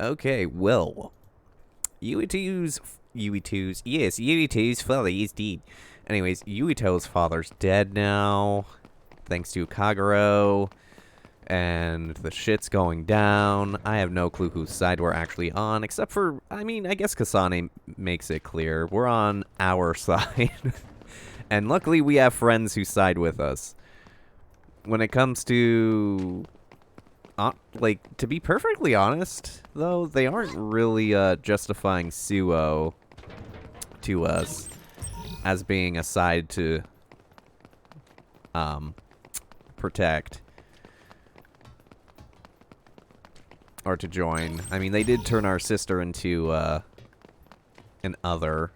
Okay, well, Yuito's father is dead. Anyways, Yuito's father's dead now, thanks to Kagero, and the shit's going down. I have no clue whose side we're actually on, except for, I guess Kasane makes it clear. We're on our side. And luckily we have friends who side with us. When it comes to... to be perfectly honest, though, they aren't really justifying Suo to us as being a side to protect or to join. I mean, they did turn our sister into an other.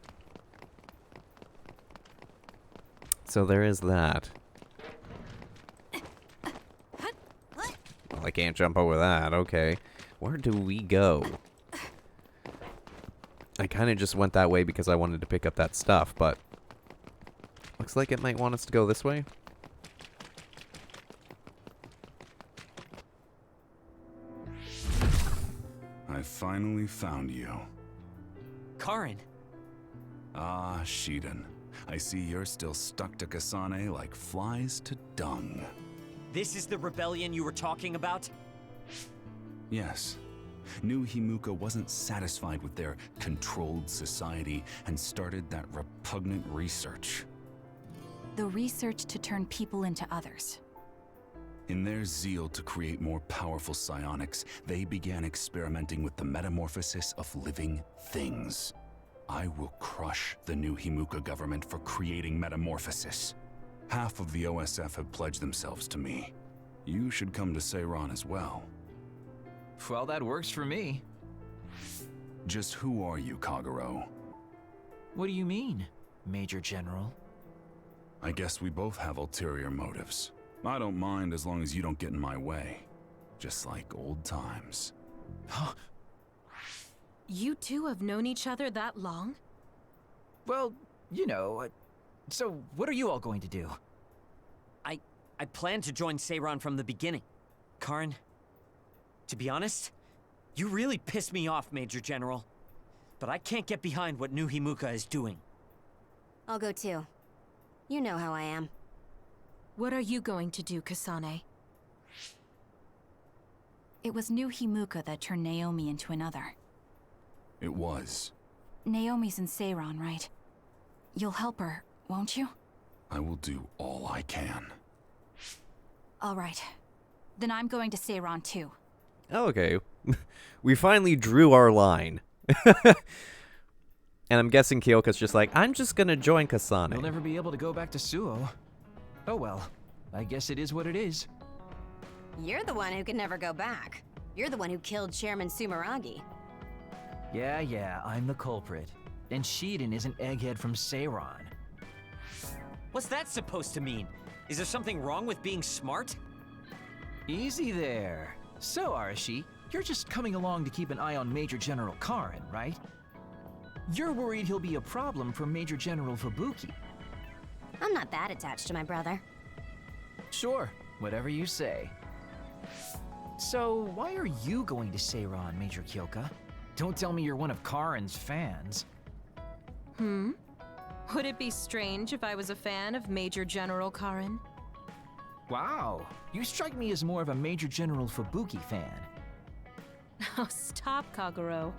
So there is that. Well, I can't jump over that. Okay. Where do we go? I kind of just went that way because I wanted to pick up that stuff, but looks like it might want us to go this way. I finally found you. Karin. Ah, Shiden. I see you're still stuck to Kasane like flies to dung. This is the rebellion you were talking about? Yes. New Himuka wasn't satisfied with their controlled society and started that repugnant research. The research to turn people into others. In their zeal to create more powerful psionics, they began experimenting with the metamorphosis of living things. I will crush the new Himuka government for creating metamorphosis. Half of the OSF have pledged themselves to me. You should come to Seiran as well. Well, that works for me. Just who are you, Kagero? What do you mean, Major General? I guess we both have ulterior motives. I don't mind as long as you don't get in my way. Just like old times. You two have known each other that long? Well, you know, so what are you all going to do? I planned to join Seiran from the beginning. Karin, to be honest, you really pissed me off, Major General. But I can't get behind what New Himuka is doing. I'll go too. You know how I am. What are you going to do, Kasane? It was New Himuka that turned Naomi into another. It was. Naomi's in Seiran, right? You'll help her, won't you? I will do all I can. All right. Then I'm going to Seiran too. Okay. We finally drew our line. And I'm guessing Kyoka's just like, I'm just gonna join Kasane. You'll never be able to go back to Suo. Oh well, I guess it is what it is. You're the one who can never go back. You're the one who killed Chairman Sumeragi. Yeah, I'm the culprit. And Shiden is an egghead from Seiran. What's that supposed to mean? Is there something wrong with being smart? Easy there. So, Arashi, you're just coming along to keep an eye on Major General Karin, right? You're worried he'll be a problem for Major General Fubuki. I'm not that attached to my brother. Sure, whatever you say. So, why are you going to Seiran, Major Kyoka? Don't tell me you're one of Karin's fans. Would it be strange if I was a fan of Major General Karin? Wow, you strike me as more of a Major General Fubuki fan. Oh, stop, Kagero.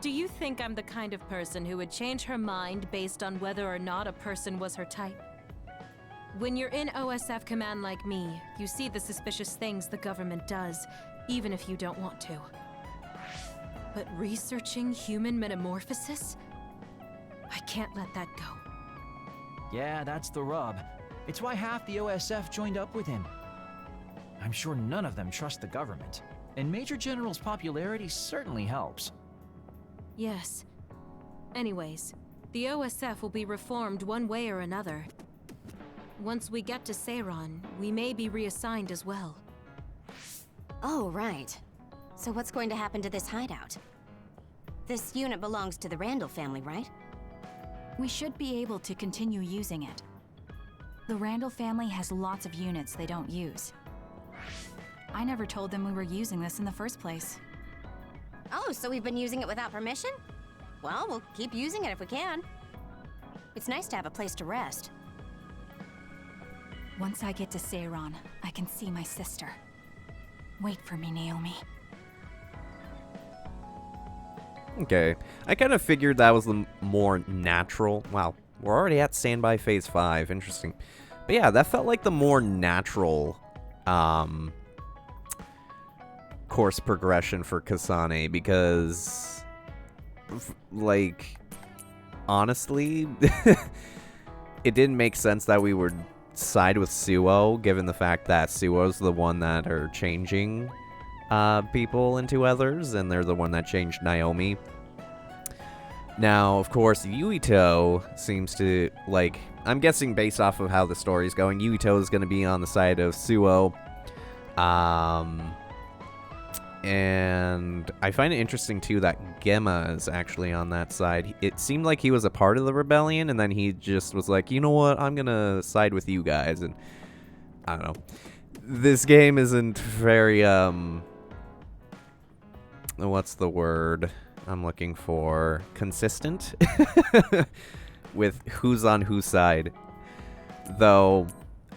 Do you think I'm the kind of person who would change her mind based on whether or not a person was her type? When you're in OSF command like me, you see the suspicious things the government does, even if you don't want to. But researching human metamorphosis? I can't let that go. Yeah, that's the rub. It's why half the OSF joined up with him. I'm sure none of them trust the government, and Major General's popularity certainly helps. Yes. Anyways, the OSF will be reformed one way or another. Once we get to Seiran, we may be reassigned as well. Oh, right. So what's going to happen to this hideout? This unit belongs to the Randall family, right? We should be able to continue using it. The Randall family has lots of units they don't use. I never told them we were using this in the first place. Oh, so we've been using it without permission? Well, we'll keep using it if we can. It's nice to have a place to rest. Once I get to Seiran, I can see my sister. Wait for me, Naomi. Okay. I kind of figured that was the more natural. Wow. We're already at Standby Phase 5. Interesting. But yeah, that felt like the more natural course progression for Kasane because, like, honestly, it didn't make sense that we would side with Suo, given the fact that Suo's the one that are changing people into others, and they're the one that changed Naomi. Now, of course, Yuito seems to, like, I'm guessing based off of how the story's going, Yuito is going to be on the side of Suo. And I find it interesting, too, that Gemma is actually on that side. It seemed like he was a part of the rebellion, and then he just was like, you know what, I'm going to side with you guys. And I don't know. This game isn't very, what's the word I'm looking for? Consistent? With who's on whose side. Though,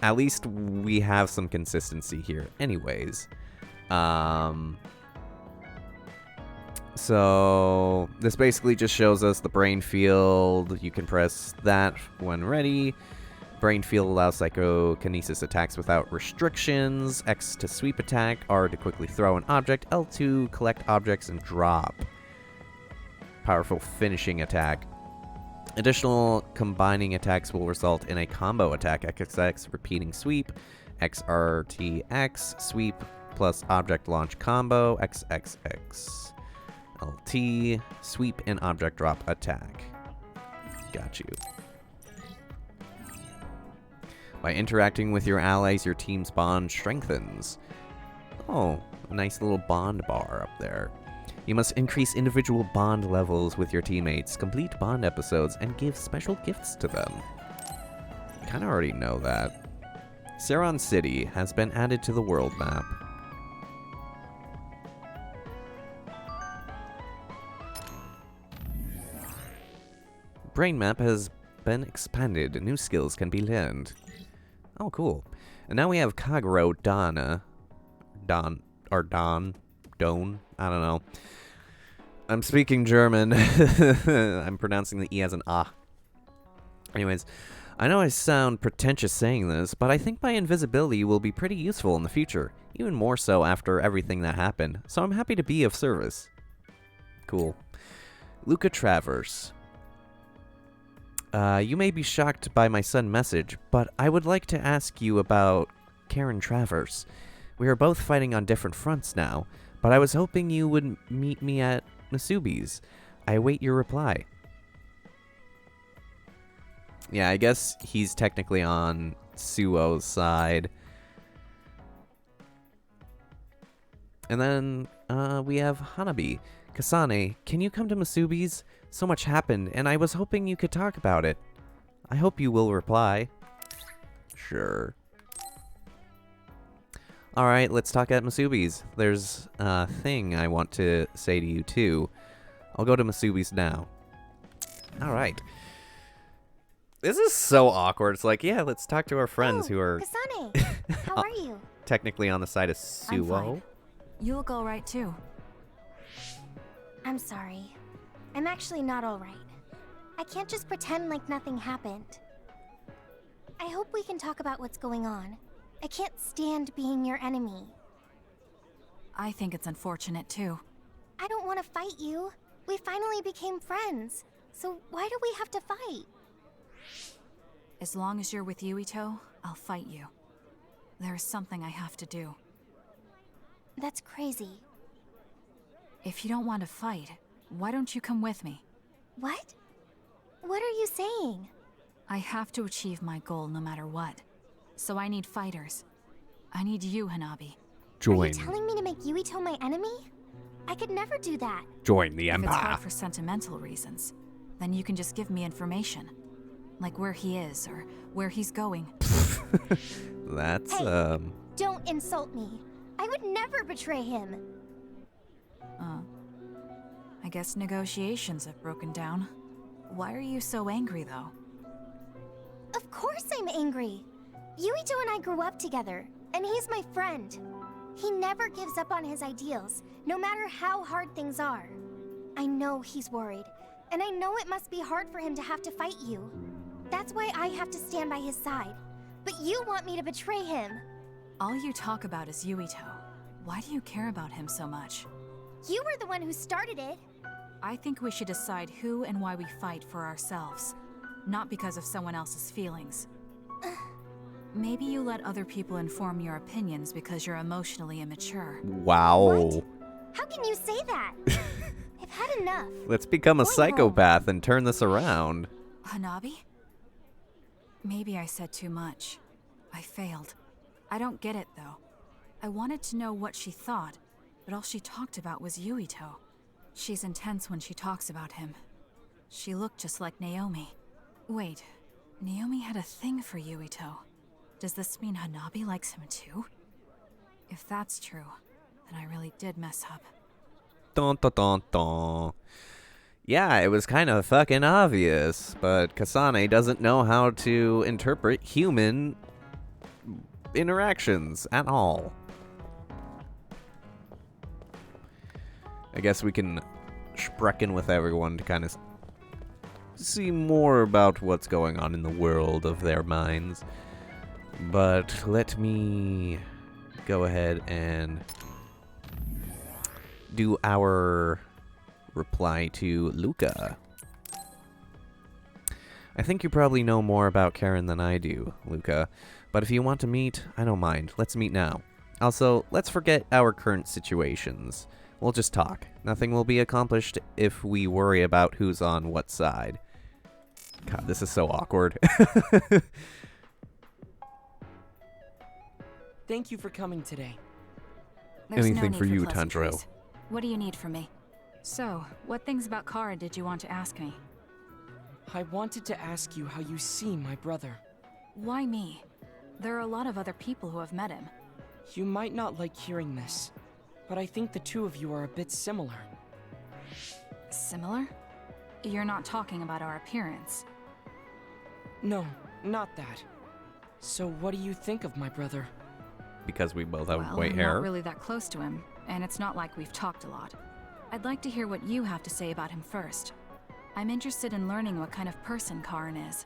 at least we have some consistency here anyways. So this basically just shows us the brain field. You can press that when ready. Brain field allows psychokinesis attacks without restrictions. X to sweep attack, R to quickly throw an object, L to collect objects and drop. Powerful finishing attack. Additional combining attacks will result in a combo attack. XX repeating sweep, XRTX sweep plus object launch combo, XXX. LT, sweep and object drop attack. Got you. By interacting with your allies, your team's bond strengthens. Oh, a nice little bond bar up there. You must increase individual bond levels with your teammates, complete bond episodes, and give special gifts to them. I kind of already know that. Seiran City has been added to the world map. Brain map has been expanded. New skills can be learned. Oh, cool. And now we have Kagero Dana. Don. I don't know. I'm speaking German. I'm pronouncing the E as an ah. Anyways, I know I sound pretentious saying this, but I think my invisibility will be pretty useful in the future. Even more so after everything that happened. So I'm happy to be of service. Cool. Luca Travers. You may be shocked by my sudden message, but I would like to ask you about Karen Travers. We are both fighting on different fronts now, but I was hoping you would meet me at Masubi's. I await your reply. Yeah, I guess he's technically on Suo's side. And then we have Hanabi. Kasane, can you come to Masubi's? So much happened, and I was hoping you could talk about it. I hope you will reply. Sure. Alright, let's talk at Masubi's. There's a thing I want to say to you, too. I'll go to Masubi's now. Alright. This is so awkward. It's like, yeah, let's talk to our friends who are... Kasane, how are you? Technically on the side of I'm Suo. fine. You look alright, too. I'm sorry. I'm actually not alright. I can't just pretend like nothing happened. I hope we can talk about what's going on. I can't stand being your enemy. I think it's unfortunate, too. I don't want to fight you. We finally became friends. So why do we have to fight? As long as you're with Yuito, I'll fight you. There is something I have to do. That's crazy. If you don't want to fight, why don't you come with me? What? What are you saying? I have to achieve my goal no matter what. So I need fighters. I need you, Hanabi. Are Join. you telling me to make Yuito my enemy? I could never do that. Join the If it's Empire. hard for sentimental reasons, then you can just give me information. Like where he is, or where he's going. That's, Hey. Don't insult me. I would never betray him. I guess negotiations have broken down. Why are you so angry, though? Of course I'm angry. Yuito and I grew up together, and he's my friend. He never gives up on his ideals, no matter how hard things are. I know he's worried, and I know it must be hard for him to have to fight you. That's why I have to stand by his side. But you want me to betray him. All you talk about is Yuito. Why do you care about him so much? You were the one who started it. I think we should decide who and why we fight for ourselves, not because of someone else's feelings. Maybe you let other people inform your opinions because you're emotionally immature. Wow. What? How can you say that? I've had enough. Let's become a Going psychopath and turn this around. Hanabi? Maybe I said too much. I failed. I don't get it, though. I wanted to know what she thought, but all she talked about was Yuito. She's intense when she talks about him. She looked just like Naomi. Wait, Naomi had a thing for Yuito. Does this mean Hanabi likes him too? If that's true, then I really did mess up. Dun dun dun dun. Yeah, it was kind of fucking obvious, but Kasane doesn't know how to interpret human interactions at all. I guess we can sprechen with everyone to kind of see more about what's going on in the world of their minds. But let me go ahead and do our reply to Luca. I think you probably know more about Karen than I do, Luca. But if you want to meet, I don't mind. Let's meet now. Also, let's forget our current situations. We'll just talk. Nothing will be accomplished if we worry about who's on what side. God, this is so awkward. Thank you for coming today. There's Anything no for need you, pleasantries. Tanjiro. What do you need from me? So, what things about Kara did you want to ask me? I wanted to ask you how you see my brother. Why me? There are a lot of other people who have met him. You might not like hearing this, but I think the two of you are a bit similar. Similar? You're not talking about our appearance. No, not that. So what do you think of my brother? Because we both have Well, white I'm hair. not really that close to him, and it's not like we've talked a lot. I'd like to hear what you have to say about him first. I'm interested in learning what kind of person Karin is.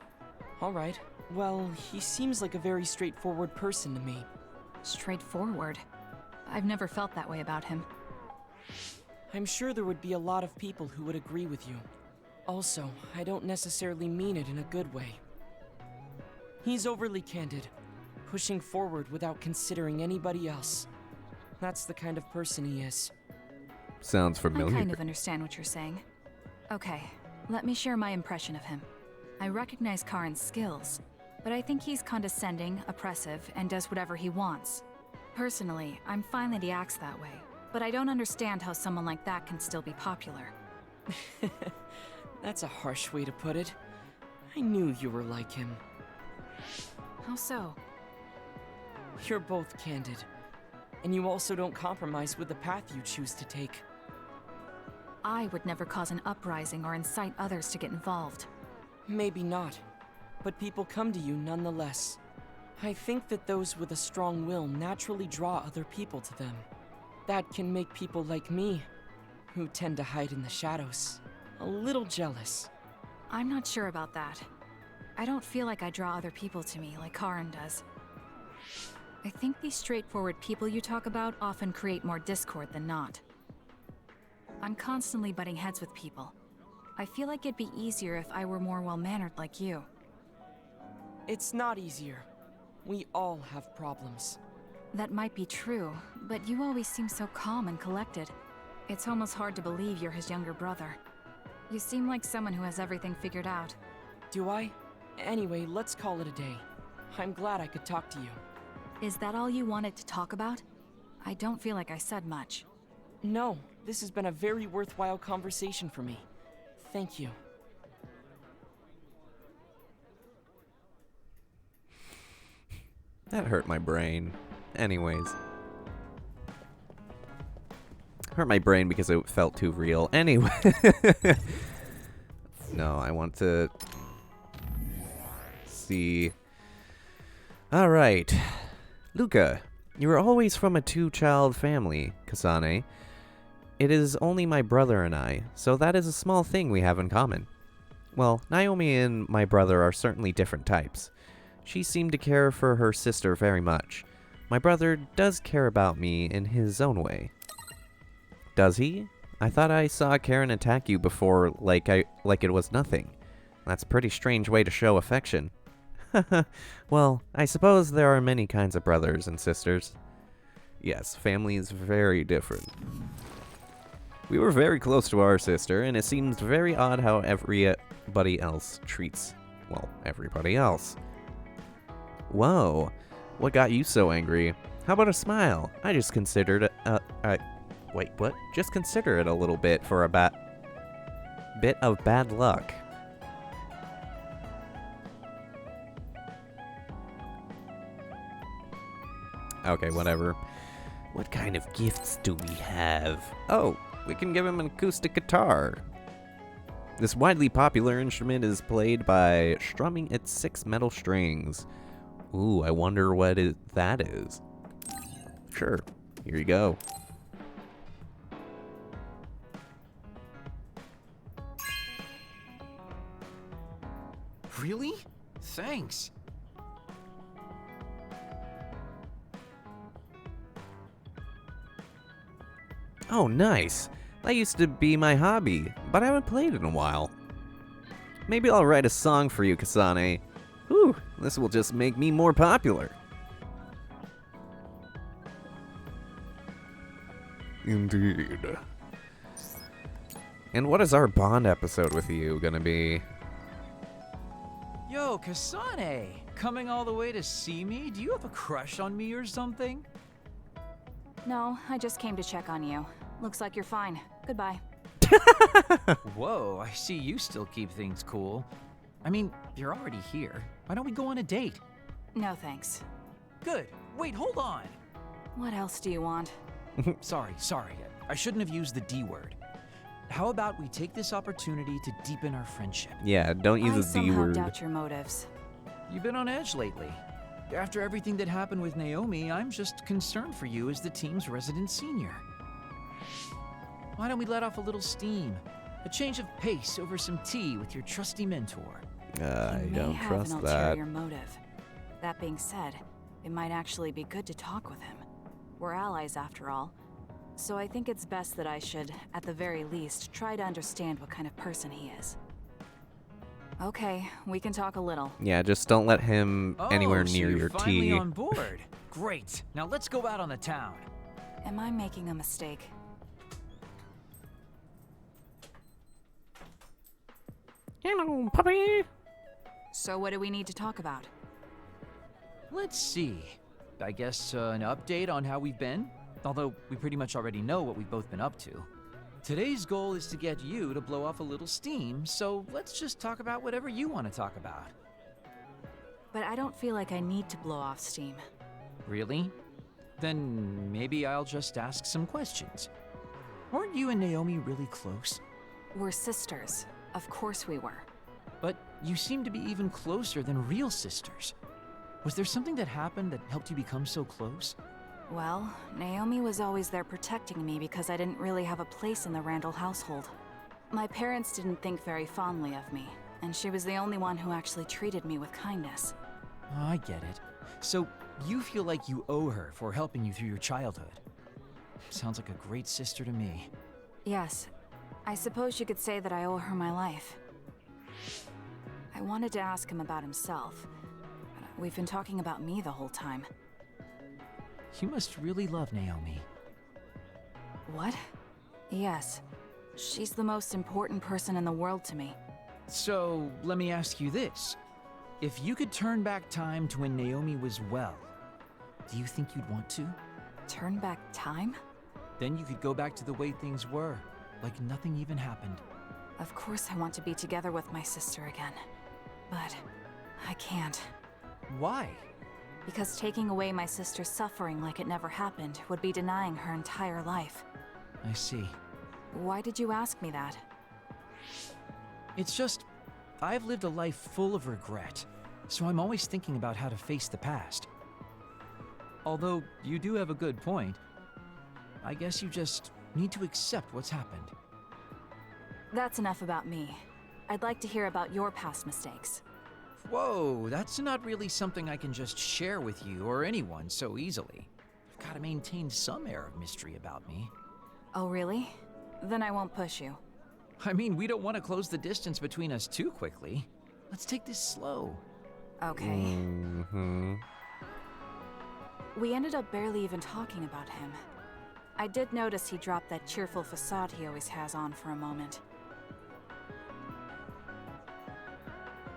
Alright, well, he seems like a very straightforward person to me. Straightforward. I've never felt that way about him. I'm sure there would be a lot of people who would agree with you. Also, I don't necessarily mean it in a good way. He's overly candid, pushing forward without considering anybody else. That's the kind of person he is. Sounds familiar. I kind of understand what you're saying. Okay, let me share my impression of him. I recognize Karin's skills, but I think he's condescending, oppressive, and does whatever he wants. Personally, I'm fine that he acts that way, but I don't understand how someone like that can still be popular. That's a harsh way to put it. I knew you were like him. How so? You're both candid, and you also don't compromise with the path you choose to take. I would never cause an uprising or incite others to get involved. Maybe not, but people come to you nonetheless. I think that those with a strong will naturally draw other people to them. That can make people like me, who tend to hide in the shadows, a little jealous. I'm not sure about that. I don't feel like I draw other people to me like Karin does. I think these straightforward people you talk about often create more discord than not. I'm constantly butting heads with people. I feel like it'd be easier if I were more well-mannered like you. It's not easier. We all have problems. That might be true, but you always seem so calm and collected. It's almost hard to believe you're his younger brother. You seem like someone who has everything figured out. Do I? Anyway, let's call it a day. I'm glad I could talk to you. Is that all you wanted to talk about? I don't feel like I said much. No, this has been a very worthwhile conversation for me. Thank you. That hurt my brain. Anyways. Hurt my brain because it felt too real. Anyway. No, I want to see. Alright. Luca, you were always from a two-child family, Kasane. It is only my brother and I, so that is a small thing we have in common. Well, Naomi and my brother are certainly different types. She seemed to care for her sister very much. My brother does care about me in his own way. Does he? I thought I saw Karen attack you before like it was nothing. That's a pretty strange way to show affection. Well, I suppose there are many kinds of brothers and sisters. Yes, family is very different. We were very close to our sister, and it seems very odd how everybody else treats, well, everybody else. Whoa, what got you so angry? How about a smile? I just considered wait, what? Just consider it a little bit for a bit of bad luck. Okay, whatever. What kind of gifts do we have? Oh, we can give him an acoustic guitar. This widely popular instrument is played by strumming its 6 metal strings. Ooh, I wonder what that is. Sure, here you go. Really? Thanks. Oh, nice. That used to be my hobby, but I haven't played in a while. Maybe I'll write a song for you, Kasane. Whew, this will just make me more popular. Indeed. And what is our Bond episode with you gonna be? Yo, Kasane! Coming all the way to see me? Do you have a crush on me or something? No, I just came to check on you. Looks like you're fine. Goodbye. Whoa, I see you still keep things cool. I mean, you're already here. Why don't we go on a date? No thanks. Good. Wait, hold on. What else do you want? Sorry. I shouldn't have used the D word. How about we take this opportunity to deepen our friendship? Yeah, don't use I the D somehow word. doubt your motives. You've been on edge lately. After everything that happened with Naomi, I'm just concerned for you as the team's resident senior. Why don't we let off a little steam? A change of pace over some tea with your trusty mentor. I You don't may have trust an that. ulterior motive. That being said, it might actually be good to talk with him. We're allies after all. So I think it's best that I should, at the very least, try to understand what kind of person he is. Okay, we can talk a little. Yeah, just don't let him anywhere so near you're your finally tea. on board. Great. Now let's go out on the town. Am I making a mistake? Hello, puppy. So what do we need to talk about? Let's see. I guess an update on how we've been? Although we pretty much already know what we've both been up to. Today's goal is to get you to blow off a little steam, so let's just talk about whatever you want to talk about. But I don't feel like I need to blow off steam. Really? Then maybe I'll just ask some questions. Weren't you and Naomi really close? We're sisters. Of course we were. But you seem to be even closer than real sisters. Was there something that happened that helped you become so close? Well, Naomi was always there protecting me because I didn't really have a place in the Randall household. My parents didn't think very fondly of me, and she was the only one who actually treated me with kindness. Oh, I get it. So you feel like you owe her for helping you through your childhood. Sounds like a great sister to me. Yes, I suppose you could say that I owe her my life. I wanted to ask him about himself. We've been talking about me the whole time. You must really love Naomi. What? Yes. She's the most important person in the world to me. So, let me ask you this. If you could turn back time to when Naomi was well, do you think you'd want to? Turn back time? Then you could go back to the way things were, like nothing even happened. Of course I want to be together with my sister again. But I can't. Why? Because taking away my sister's suffering like it never happened would be denying her entire life. I see. Why did you ask me that? It's just, I've lived a life full of regret, so I'm always thinking about how to face the past. Although, you do have a good point. I guess you just need to accept what's happened. That's enough about me. I'd like to hear about your past mistakes. Whoa, that's not really something I can just share with you or anyone so easily. I've got to maintain some air of mystery about me. Oh, really? Then I won't push you. I mean, we don't want to close the distance between us too quickly. Let's take this slow. Okay. Mm-hmm. We ended up barely even talking about him. I did notice he dropped that cheerful facade he always has on for a moment.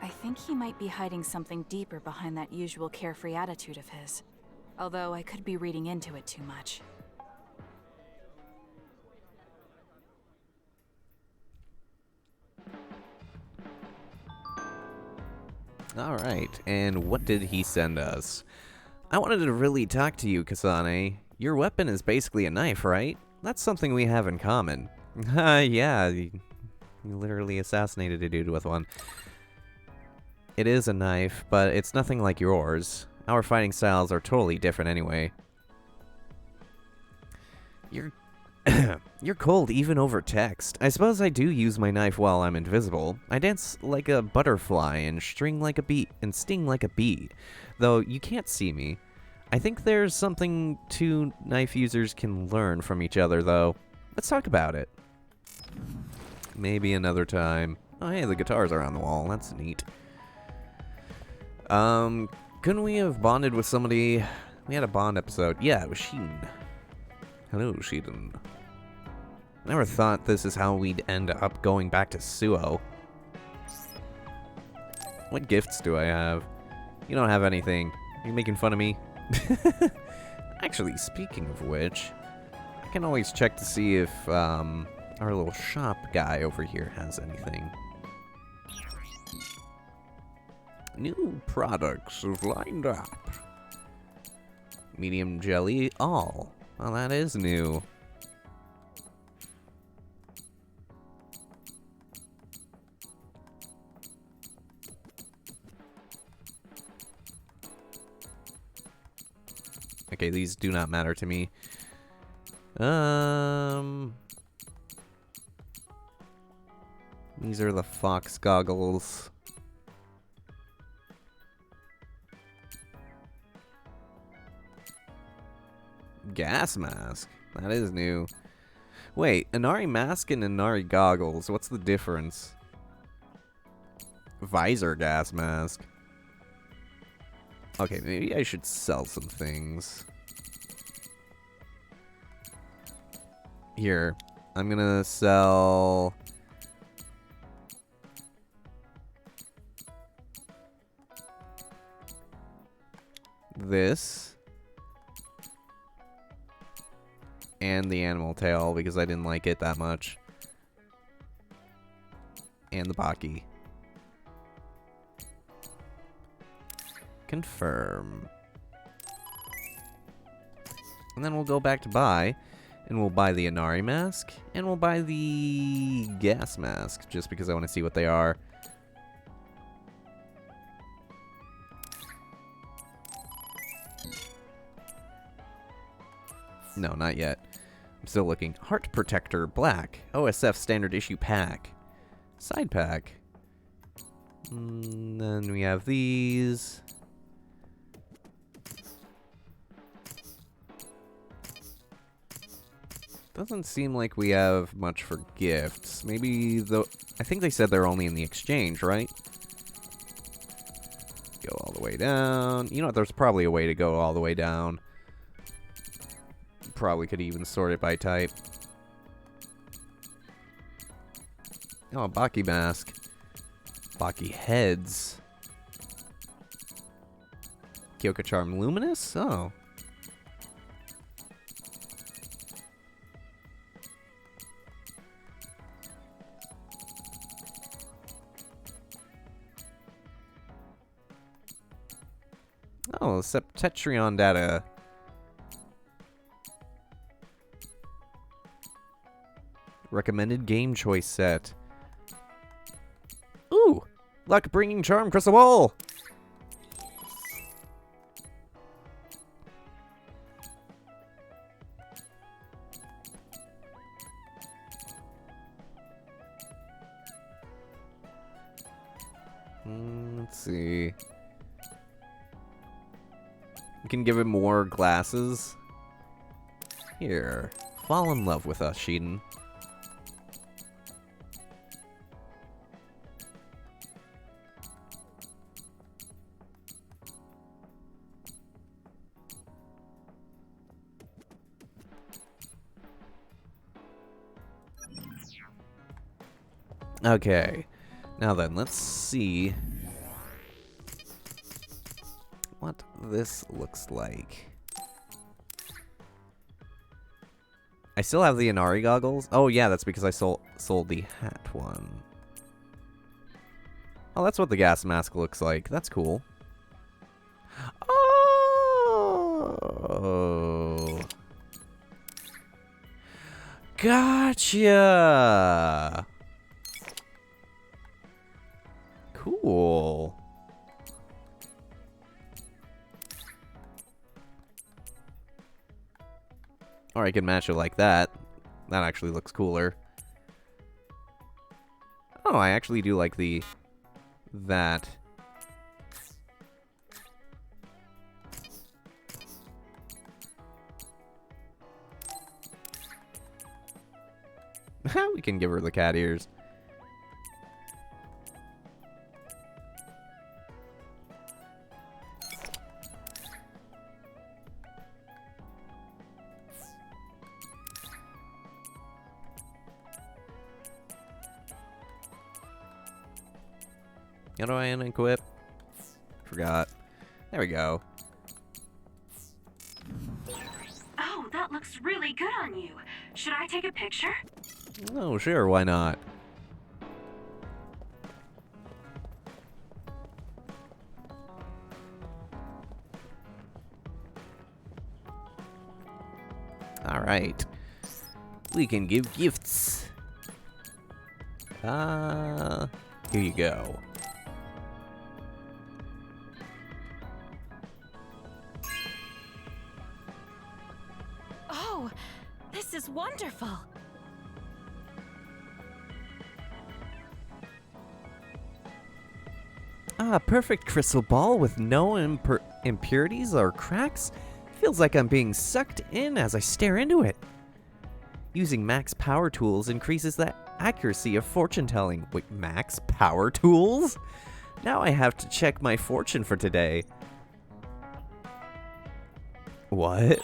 I think he might be hiding something deeper behind that usual carefree attitude of his. Although I could be reading into it too much. Alright, and what did he send us? I wanted to really talk to you, Kasane. Your weapon is basically a knife, right? That's something we have in common. Yeah, you literally assassinated a dude with one. It is a knife, but it's nothing like yours. Our fighting styles are totally different anyway. You're You're cold even over text. I suppose I do use my knife while I'm invisible. I dance like a butterfly and sting like a bee, though you can't see me. I think there's something two knife users can learn from each other, though. Let's talk about it. Maybe another time. Oh, hey, the guitars are on the wall. That's neat. Couldn't we have bonded with somebody? We had a Bond episode. Yeah, it was Sheen. Hello, Sheen. Never thought this is how we'd end up going back to Suo. What gifts do I have? You don't have anything. Are you making fun of me? Actually, speaking of which, I can always check to see if our little shop guy over here has anything. New products have lined up. Medium jelly, all. Well, that is new. Okay, these do not matter to me. These are the fox goggles. Gas mask. That is new. Wait, Inari mask and Inari goggles. What's the difference? Visor gas mask. Okay, maybe I should sell some things. Here, I'm gonna sell... this. And the animal tail, because I didn't like it that much. And the Baki. Confirm. And then we'll go back to buy, and we'll buy the Inari mask, and we'll buy the gas mask, just because I want to see what they are. No, not yet. I'm still looking. Heart Protector Black. OSF Standard Issue Pack. Side Pack. Then we have these. Doesn't seem like we have much for gifts. Maybe the... I think they said they're only in the exchange, right? Go all the way down. You know what? There's probably a way to go all the way down. Probably could even sort it by type. Oh, Baki mask. Baki heads. Kyoka Charm Luminous? Oh. Oh, Septetrion data. Recommended game choice set. Ooh! Luck bringing charm crystal ball! Let's see. We can give him more glasses. Here. Fall in love with us, Sheeden. Okay. Now then, let's see what this looks like. I still have the Inari goggles. Oh yeah, that's because I sold the hat one. Oh, that's what the gas mask looks like. That's cool. Oh. Gotcha. Cool. Or I can match it like that. That actually looks cooler. Oh, I actually do like that. We can give her the cat ears. How do I unequip? Forgot. There we go. Oh, that looks really good on you. Should I take a picture? Oh, sure, why not? Alright. We can give gifts. Here you go. Oh, this is wonderful. Ah, perfect crystal ball with no impurities or cracks. Feels like I'm being sucked in as I stare into it. Using max power tools increases the accuracy of fortune telling. Wait, max power tools? Now I have to check my fortune for today. What?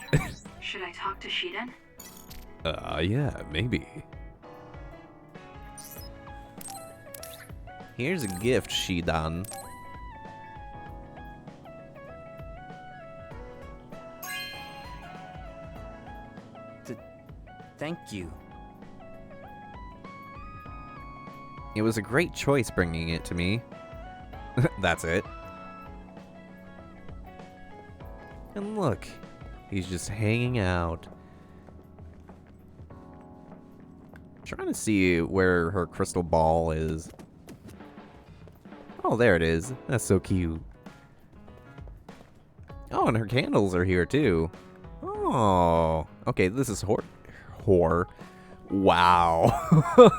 Should I talk to Sheeden? Yeah, maybe. Here's a gift, Sheeden. Thank you. It was a great choice bringing it to me. That's it. And look, he's just hanging out. Trying to see where her crystal ball is. Oh, there it is. That's so cute. Oh, and her candles are here too. Oh, okay, this is whore. Wow.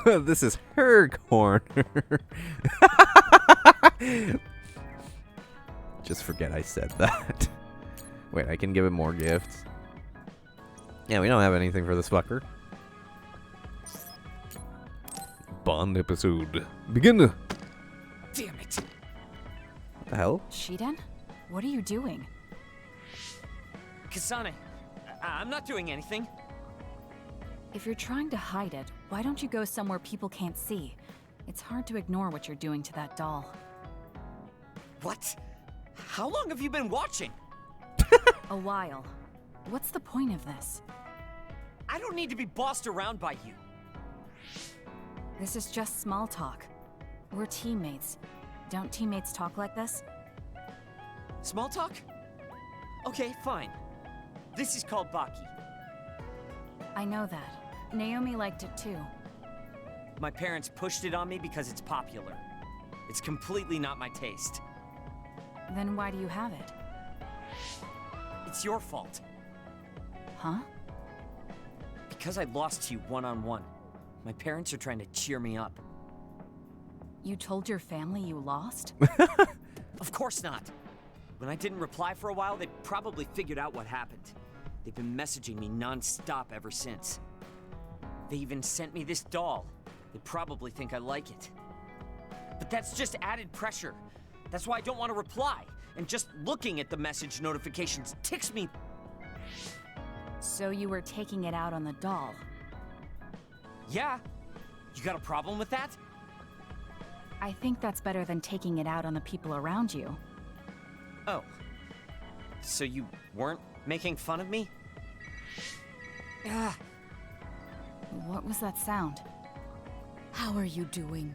This is her corner. Just forget I said that. Wait, I can give him more gifts. Yeah, we don't have anything for this fucker. Bond episode. Begin. Damn it. What the hell? Sheeden? What are you doing? Kasane, I'm not doing anything. If you're trying to hide it, why don't you go somewhere people can't see? It's hard to ignore what you're doing to that doll. What? How long have you been watching? A while. What's the point of this? I don't need to be bossed around by you. This is just small talk. We're teammates. Don't teammates talk like this? Small talk? Okay, fine. This is called Baki. I know that. Naomi liked it too. my parents pushed it on me because it's popular. It's completely not my taste. Then why do you have it? It's your fault. Huh? Because I lost to you one-on-one. My parents are trying to cheer me up. You told your family you lost? Of course not. When I didn't reply for a while, they probably figured out what happened. They've been messaging me non-stop ever since. They even sent me this doll. They probably think I like it. But that's just added pressure. That's why I don't want to reply. And just looking at the message notifications ticks me. So you were taking it out on the doll? Yeah. You got a problem with that? I think that's better than taking it out on the people around you. Oh. So you weren't making fun of me? Ah. What was that sound? How are you doing?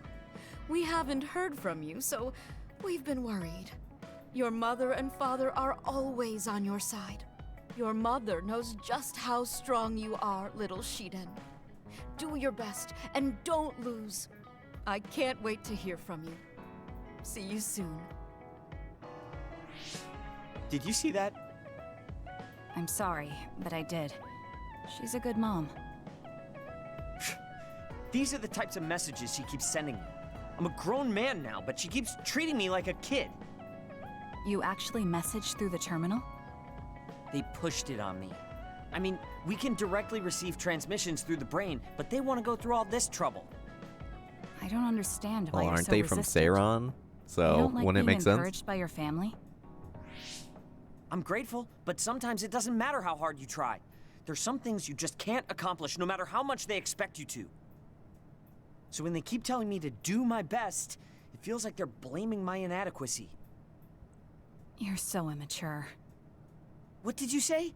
We haven't heard from you, so we've been worried. Your mother and father are always on your side. Your mother knows just how strong you are, little Shiden. Do your best, and don't lose. I can't wait to hear from you. See you soon. Did you see that? I'm sorry, but I did. She's a good mom. These are the types of messages she keeps sending me. I'm a grown man now, but she keeps treating me like a kid. You actually messaged through the terminal? They pushed it on me. I mean, we can directly receive transmissions through the brain, but they want to go through all this trouble. I don't understand why Well, you're aren't so they from resistant. Seiron? You So, don't like wouldn't it being make sense? encouraged by your family? I'm grateful, but sometimes it doesn't matter how hard you try. There's some things you just can't accomplish no matter how much they expect you to. So when they keep telling me to do my best, it feels like they're blaming my inadequacy. You're so immature. What did you say?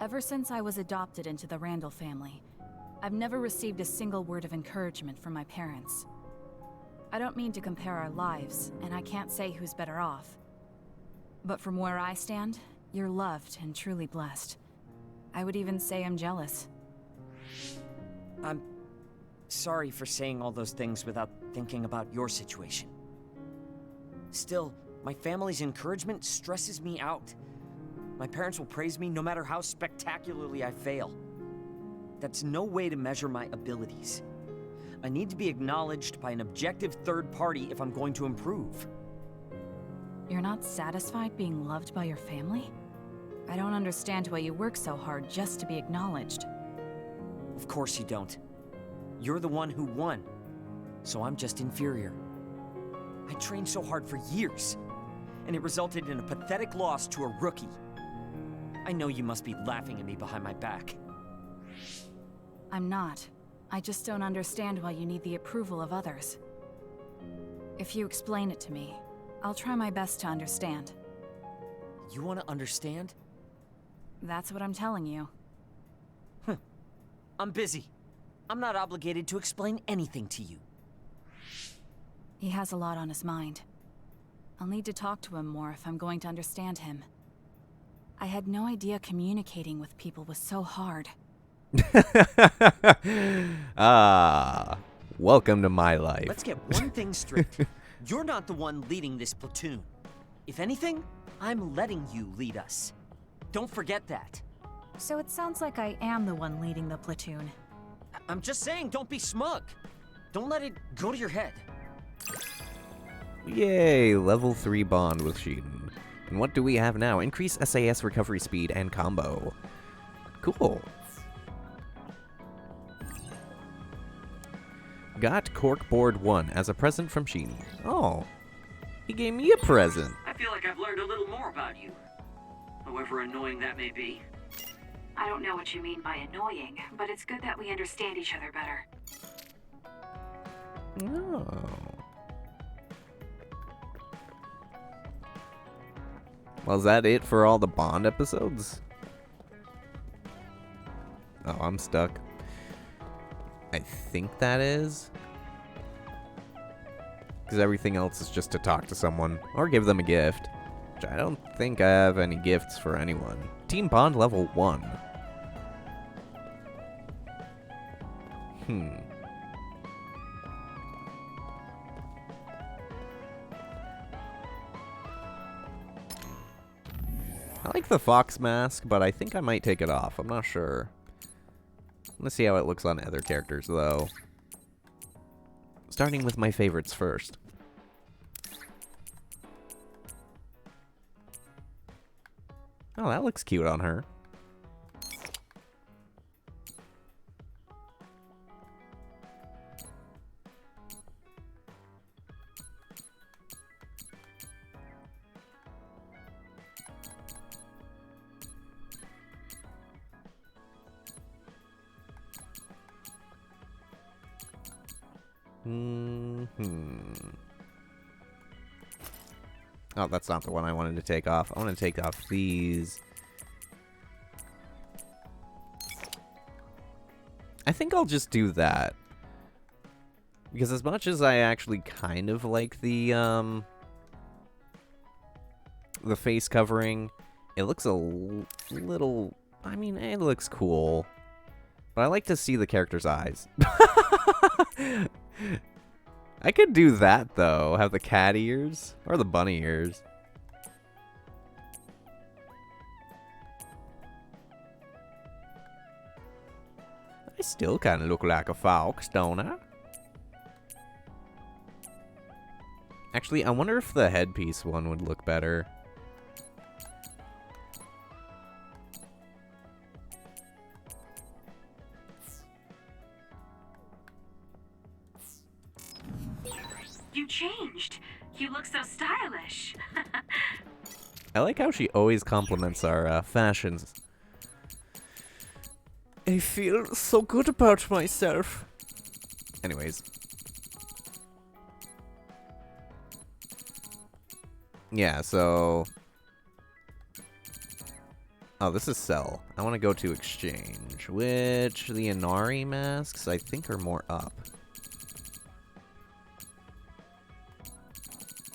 Ever since I was adopted into the Randall family, I've never received a single word of encouragement from my parents. I don't mean to compare our lives, and I can't say who's better off. But from where I stand, you're loved and truly blessed. I would even say I'm jealous. I'm sorry for saying all those things without thinking about your situation. Still, my family's encouragement stresses me out. My parents will praise me no matter how spectacularly I fail. That's no way to measure my abilities. I need to be acknowledged by an objective third party if I'm going to improve. You're not satisfied being loved by your family? I don't understand why you work so hard just to be acknowledged. Of course you don't. You're the one who won, so I'm just inferior. I trained so hard for years, and it resulted in a pathetic loss to a rookie. I know you must be laughing at me behind my back. I'm not. I just don't understand why you need the approval of others. If you explain it to me, I'll try my best to understand. You want to understand? That's what I'm telling you. I'm busy. I'm not obligated to explain anything to you. He has a lot on his mind. I'll need to talk to him more if I'm going to understand him. I had no idea communicating with people was so hard. Ah, welcome to my life. Let's get one thing straight. You're not the one leading this platoon. If anything, I'm letting you lead us. Don't forget that. So it sounds like I am the one leading the platoon. I'm just saying, don't be smug. Don't let it go to your head. Yay, level 3 bond with Shiden. And what do we have now? Increase SAS recovery speed and combo. Cool. Got Corkboard 1 as a present from Shiden. Oh, he gave me a present. I feel like I've learned a little more about you. However annoying that may be. I don't know what you mean by annoying, but it's good that we understand each other better. Oh. Well, is that it for all the Bond episodes? Oh, I'm stuck. I think that is. Because everything else is just to talk to someone or give them a gift. Which I don't think I have any gifts for anyone. Team Bond level 1. I like the fox mask, but I think I might take it off. I'm not sure. Let's see how it looks on other characters, though. Starting with my favorites first. Oh, that looks cute on her. Oh, that's not the one I wanted to take off. I want to take off these. I think I'll just do that. Because as much as I actually kind of like the face covering, it looks a little... I mean, it looks cool. But I like to see the character's eyes. I could do that, though. Have the cat ears. Or the bunny ears. I still kind of look like a fox, don't I? Actually, I wonder if the headpiece one would look better. You changed. You look so stylish. I like how she always compliments our fashions. I feel so good about myself. Anyways. Yeah, so... Oh, this is sell. I want to go to exchange, which the Inari masks I think are more up.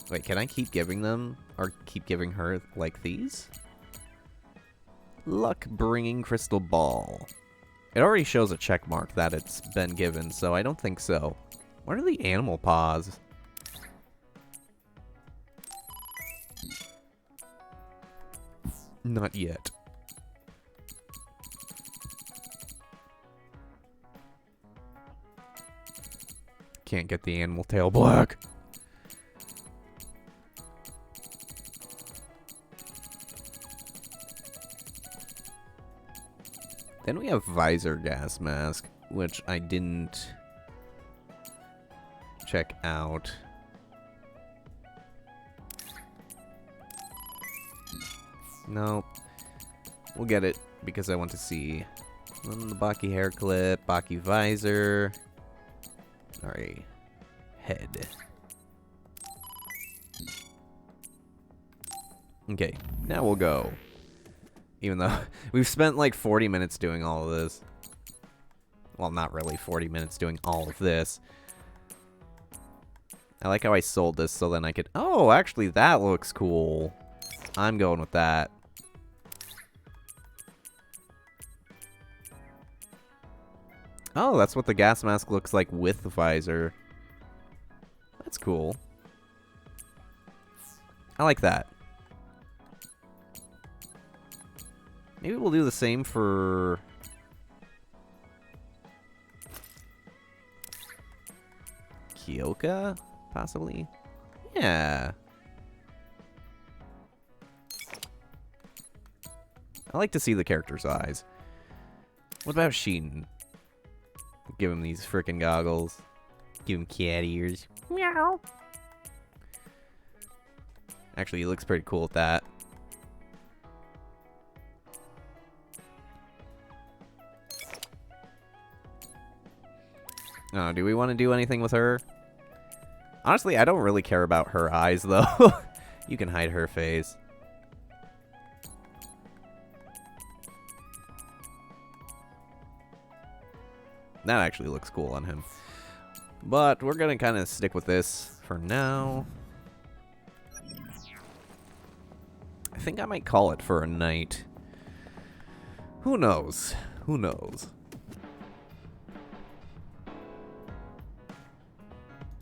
Wait, can I keep giving them, or keep giving her, like, these? Luck bringing crystal ball. It already shows a check mark that it's been given, so I don't think so. What are the animal paws? Not yet. Can't get the animal tail black. Then we have visor gas mask, which I didn't check out. Nope. We'll get it because I want to see. Then the Baki hair clip, Baki visor. Sorry. Head. Okay, now we'll go. Even though we've spent like 40 minutes doing all of this. Well, not really 40 minutes doing all of this. I like how I sold this so then I could... Oh, actually, that looks cool. I'm going with that. Oh, that's what the gas mask looks like with the visor. That's cool. I like that. Maybe we'll do the same for... Kyoka, possibly? Yeah. I like to see the character's eyes. What about Sheen? Give him these frickin' goggles. Give him cat ears. Meow. Actually, he looks pretty cool with that. Oh, do we want to do anything with her? Honestly, I don't really care about her eyes, though. You can hide her face. That actually looks cool on him. But we're going to kind of stick with this for now. I think I might call it for a night. Who knows? Who knows?